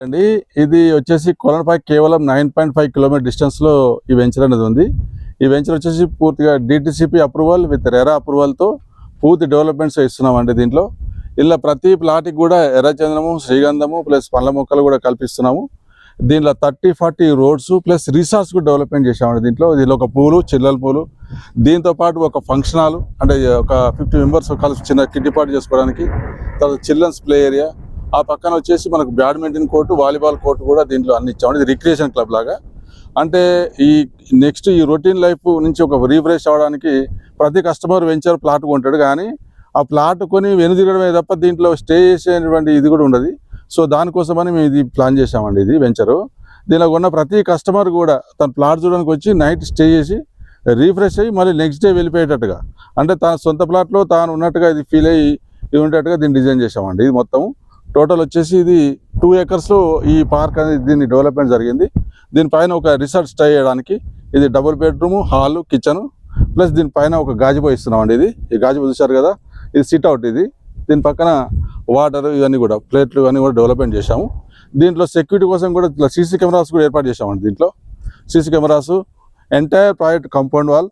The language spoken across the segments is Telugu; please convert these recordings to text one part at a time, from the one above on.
అండి ఇది వచ్చేసి కొలనపై కేవలం 9.5 కిలోమీటర్ డిస్టెన్స్లో ఈ వెంచర్ అనేది ఉంది. ఈ వెంచర్ వచ్చేసి పూర్తిగా DTCP అప్రూవల్ విత్ రెరా అప్రూవల్తో పూర్తి డెవలప్మెంట్స్ ఇస్తున్నామండి. దీంట్లో ఇలా ప్రతి ప్లాట్కి కూడా ఎర్రచందనము, శ్రీగంధము ప్లస్ పండ్ల మొక్కలు కూడా కల్పిస్తున్నాము. దీంట్లో 30-40 రోడ్స్ ప్లస్ రిసార్ట్స్ కూడా డెవలప్మెంట్ చేసామండి. దీంట్లో ఒక పూలు, చిల్లల పూలు, దీంతోపాటు ఒక ఫంక్షన్ హాల్ అంటే ఒక 50 మెంబర్స్ కలిసి చిన్న కిట్టి పార్టీ చేసుకోవడానికి, తర్వాత చిల్డ్రన్స్ ప్లే ఏరియా, ఆ పక్కన వచ్చేసి మనకు బ్యాడ్మింటన్ కోర్టు, వాలీబాల్ కోర్టు కూడా దీంట్లో అన్ని ఇచ్చామండి. ఇది రిక్రియేషన్ క్లబ్ లాగా. అంటే ఈ నెక్స్ట్ ఈ రొటీన్ లైఫ్ నుంచి ఒక రీఫ్రెష్ అవ్వడానికి ప్రతి కస్టమర్ వెంచర్ ప్లాట్ కొంటాడు, కానీ ఆ ప్లాట్ కొని వెనుదిరగడమే తప్ప దీంట్లో స్టే చేసేటువంటి ఇది కూడా ఉండదు. సో దానికోసమని మేము ఇది ప్లాన్ చేసామండి. ఇది వెంచరు. దీనిలో ఉన్న ప్రతి కస్టమర్ కూడా తన ప్లాట్ చూడడానికి వచ్చి నైట్ స్టే చేసి రీఫ్రెష్ అయ్యి మళ్ళీ నెక్స్ట్ డే వెళ్ళిపోయేటట్టుగా, అంటే తన సొంత ప్లాట్లో తాను ఉన్నట్టుగా ఇది ఫీల్ అయ్యి ఉండేట్టుగా దీన్ని డిజైన్ చేసామండి. ఇది మొత్తం టోటల్ వచ్చేసి ఇది 2 acres ఈ పార్క్ అనేది దీన్ని డెవలప్మెంట్ జరిగింది. దీనిపైన ఒక రిసార్ట్ స్టే చేయడానికి ఇది double bedroom, hall, kitchen plus దీనిపైన ఒక గాజిబో ఇస్తున్నామండి. ఈ గాజిబో చూశారు కదా, ఇది సిట్ అవుట్. ఇది దీని పక్కన వాటర్ ఇవన్నీ కూడా ప్లేట్లు ఇవన్నీ కూడా డెవలప్మెంట్ చేశాము. దీంట్లో సెక్యూరిటీ కోసం కూడా ఇట్లా సీసీ కెమెరాస్ కూడా ఏర్పాటు చేశామండి. దీంట్లో CC cameras, entire project compound wall,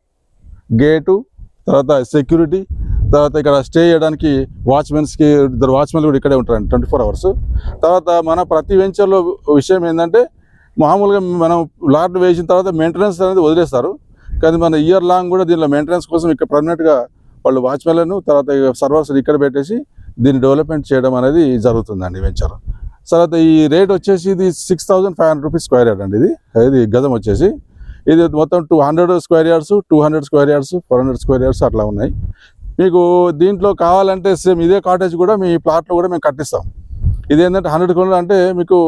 gate, తర్వాత సెక్యూరిటీ, తర్వాత ఇక్కడ స్టే చేయడానికి వాచ్మెన్స్కి 2 వాచ్మెన్లు కూడా ఇక్కడే ఉంటారండి 24 hours. తర్వాత మన ప్రతి వెంచర్లో విషయం ఏంటంటే మామూలుగా మనం లాట్ వేసిన తర్వాత మెయింటెనెన్స్ అనేది వదిలేస్తారు, కానీ మన ఇయర్ లాంగ్ కూడా దీనిలో మెయింటెనెన్స్ కోసం ఇక్కడ పర్మనెంట్గా వాళ్ళు వాచ్మెన్లను తర్వాత సర్వర్స్ ఇక్కడ పెట్టేసి దీన్ని డెవలప్మెంట్ చేయడం అనేది జరుగుతుందండి వెంచర్. తర్వాత ఈ రేట్ వచ్చేసి ఇది 6,500 రూపీస్ స్క్వేర్ యార్డ్ అండి. ఇది గజం వచ్చేసి ఇది మొత్తం 200 square yards, 200 square yards, 400 square yards అట్లా ఉన్నాయి. మీకు దీంట్లో కావాలంటే సేమ్ ఇదే కాటేజ్ కూడా మీ ప్లాట్లో కూడా మేము కట్టిస్తాం. ఇది ఏంటంటే 100 కోట్లు అంటే మీకు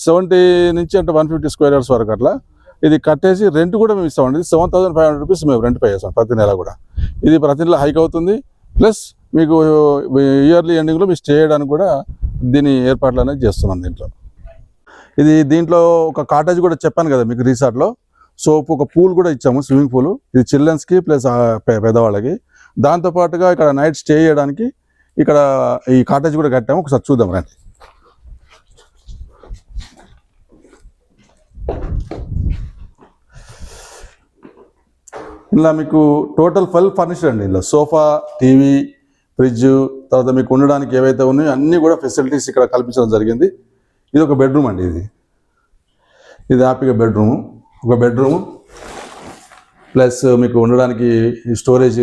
70 నుంచి అంటే 150 స్క్వేర్ యార్డ్స్ వరకు అట్లా ఇది కట్టేసి రెంట్ కూడా మేము ఇస్తామండి. 7,500 రూపీస్ మేము రెంట్ పే చేస్తాం ప్రతి నెల కూడా. ఇది ప్రతి నెల హైక్ అవుతుంది. ప్లస్ మీకు ఇయర్లీ ఎండింగ్లో మీరు స్టే చేయడానికి కూడా దీని ఏర్పాట్లు అనేది చేస్తున్నాం. దీంట్లో ఒక కాటేజ్ కూడా చెప్పాను కదా మీకు రిసార్ట్లో. సో ఒక పూల్ కూడా ఇచ్చాము, స్విమ్మింగ్ పూల్. ఇది చిల్డ్రన్స్కి ప్లస్ పెద్దవాళ్ళకి. దాంతోపాటుగా ఇక్కడ నైట్ స్టే చేయడానికి ఇక్కడ ఈ కాటేజ్ కూడా కట్టాము. ఒకసారి చూద్దాం రండి. ఇలా మీకు టోటల్ ఫుల్ ఫర్నిచర్ అండి. ఇలా సోఫా, టీవీ, ఫ్రిడ్జ్, తర్వాత మీకు ఉండడానికి ఏవైతే ఉన్నాయో అన్నీ కూడా ఫెసిలిటీస్ ఇక్కడ కల్పించడం జరిగింది. ఇది ఒక బెడ్రూమ్ అండి. ఇది హ్యాపీగా బెడ్రూము, ఒక బెడ్రూము ప్లస్ మీకు ఉండడానికి స్టోరేజ్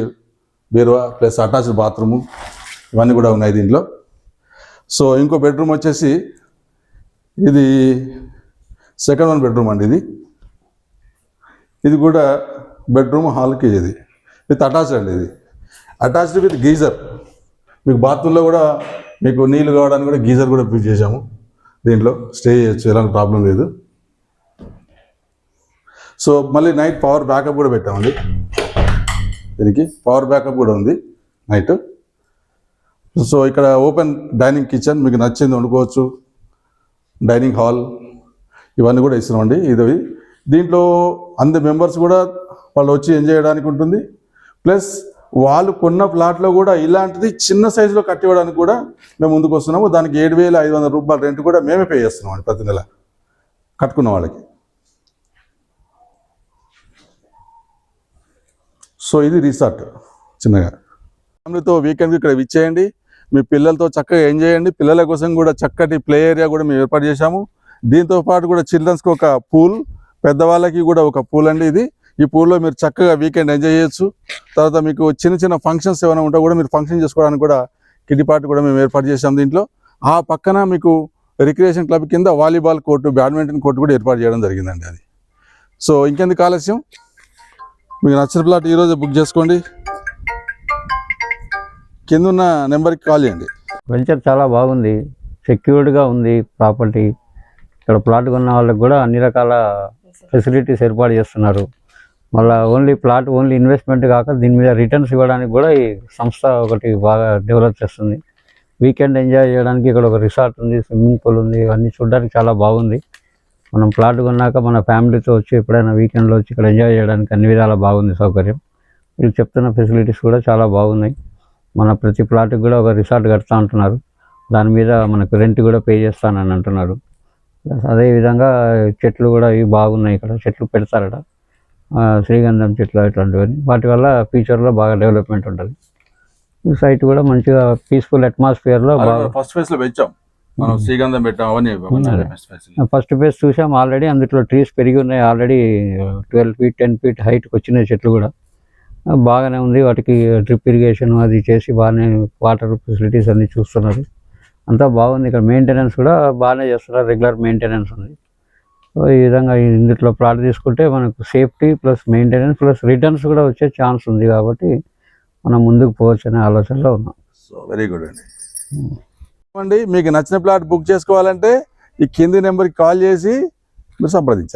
బీరువా ప్లస్ అటాచ్డ్ బాత్రూము ఇవన్నీ కూడా ఉన్నాయి దీంట్లో. సో ఇంకో బెడ్రూమ్ వచ్చేసి ఇది సెకండ్ 1 బెడ్రూమ్ అండి. ఇది కూడా బెడ్రూమ్, హాల్కి ఇది విత్ అటాచ్డ్ అండి. ఇది అటాచ్డ్ విత్ గీజర్. మీకు బాత్రూంలో కూడా మీకు నీళ్ళు కావడానికి కూడా గీజర్ కూడా ఫిట్ చేసాము. దీంట్లో స్టే చేయొచ్చు, ఎలాంటి ప్రాబ్లం లేదు. సో మళ్ళీ నైట్ పవర్ బ్యాకప్ కూడా పెట్టామండి. దీనికి పవర్ బ్యాకప్ కూడా ఉంది నైట్. సో ఇక్కడ ఓపెన్ డైనింగ్ కిచెన్, మీకు నచ్చింది వండుకోవచ్చు. డైనింగ్ హాల్ ఇవన్నీ కూడా ఇస్తున్నామండి. దీంట్లో అందరి మెంబర్స్ కూడా వాళ్ళు వచ్చి ఎంజాయ్ చేయడానికి ఉంటుంది. ప్లస్ వాళ్ళు కొన్న ప్లాట్లో కూడా ఇలాంటిది చిన్న సైజులో కట్టివ్వడానికి కూడా మేము ముందుకు వస్తున్నాము. దానికి 7,500 రూపాయలు రెంట్ కూడా మేమే పే చేస్తున్నామండి ప్రతి నెల కట్టుకున్న వాళ్ళకి. సో ఇది రిసార్ట్. చిన్నగా ఫ్యామిలీతో వీకెండ్కి ఇక్కడ విచ్చేయండి. మీ పిల్లలతో చక్కగా ఎంజాయ్ చేయండి. పిల్లల కోసం కూడా చక్కటి ప్లే ఏరియా కూడా మేము ఏర్పాటు చేశాము. దీంతో పాటు కూడా చిల్డ్రన్స్కి ఒక పూల్, పెద్దవాళ్ళకి కూడా ఒక పూల్ అండి. ఈ పూల్లో మీరు చక్కగా వీకెండ్ ఎంజాయ్ చేయొచ్చు. తర్వాత మీకు చిన్న చిన్న ఫంక్షన్స్ ఏమైనా ఉంటే కూడా మీరు ఫంక్షన్ చేసుకోవడానికి కూడా కిట్టి పార్టీ కూడా మేము ఏర్పాటు చేసాం దీంట్లో. ఆ పక్కన మీకు రిక్రియేషన్ క్లబ్ కింద వాలీబాల్ కోర్టు, బ్యాడ్మింటన్ కోర్టు కూడా ఏర్పాటు చేయడం జరిగిందండి. సో ఇంకెందుకు ఆలస్యం, మీకు నచ్చిన ప్లాట్ ఈరోజు బుక్ చేసుకోండి. కింద ఉన్న నెంబర్కి కాల్ చేయండి. వెంచర్ చాలా బాగుంది, సెక్యూర్డ్గా ఉంది ప్రాపర్టీ. ఇక్కడ ప్లాట్ కొన్న వాళ్ళకి కూడా అన్ని రకాల ఫెసిలిటీస్ ఏర్పాటు చేస్తున్నారు. మళ్ళీ ఓన్లీ ఇన్వెస్ట్మెంట్ కాక దీని మీద రిటర్న్స్ ఇవ్వడానికి కూడా ఈ సంస్థ ఒకటి బాగా డెవలప్ చేస్తుంది. వీకెండ్ ఎంజాయ్ చేయడానికి ఇక్కడ ఒక రిసార్ట్ ఉంది, స్విమ్మింగ్ పూల్ ఉంది. ఇవన్నీ చూడడానికి చాలా బాగుంది. మనం ప్లాట్ కొన్నాక మన ఫ్యామిలీతో వచ్చి ఎప్పుడైనా వీకెండ్లో వచ్చి ఇక్కడ ఎంజాయ్ చేయడానికి అన్ని విధాలా బాగుంది సౌకర్యం. వీళ్ళు చెప్తున్న ఫెసిలిటీస్ కూడా చాలా బాగున్నాయి. మన ప్రతి ప్లాట్కి కూడా ఒక రిసార్ట్ కడతా ఉంటున్నారు. దాని మీద మనకు రెంట్ కూడా పే చేస్తానని అంటున్నారు. అదేవిధంగా చెట్లు కూడా ఇవి బాగున్నాయి, ఇక్కడ చెట్లు పెడతారట, శ్రీగంధం చెట్లు ఇట్లాంటివన్నీ, వాటి వల్ల ఫ్యూచర్లో బాగా డెవలప్మెంట్ ఉంటుంది. ఈ సైట్ కూడా మంచిగా పీస్ఫుల్ అట్మాస్ఫియర్లో బాగా ఫస్ట్ ఫేజ్ లో పెంచాం మనం, శ్రీగంధం పెట్టాం అవన్నీ. ఫస్ట్ ఫేజ్ చూసాం ఆల్రెడీ, అందులో ట్రీస్ పెరిగి ఉన్నాయి ఆల్రెడీ, 12 feet 10 feet హైట్కి వచ్చినాయి చెట్లు కూడా, బాగానే ఉంది. వాటికి డ్రిప్ ఇరిగేషన్ అది చేసి బాగానే వాటర్ ఫెసిలిటీస్ అన్నీ చూస్తున్నారు, అంతా బాగుంది. ఇక్కడ మెయింటెనెన్స్ కూడా బాగానే చేస్తున్నారు, రెగ్యులర్ మెయింటెనెన్స్ ఉంది. సో ఈ విధంగా ఇందులో ప్లాట్ తీసుకుంటే మనకు safety plus maintenance plus returns కూడా వచ్చే ఛాన్స్ ఉంది, కాబట్టి మనం ముందుకు పోవచ్చు అనే ఆలోచనలో ఉన్నాం. సో వెరీ గుడ్ అండి. మీకు నచ్చిన ప్లాట్ బుక్ చేసుకోవాలంటే ఈ కింది నెంబర్కి కాల్ చేసి మీరు సంప్రదించండి.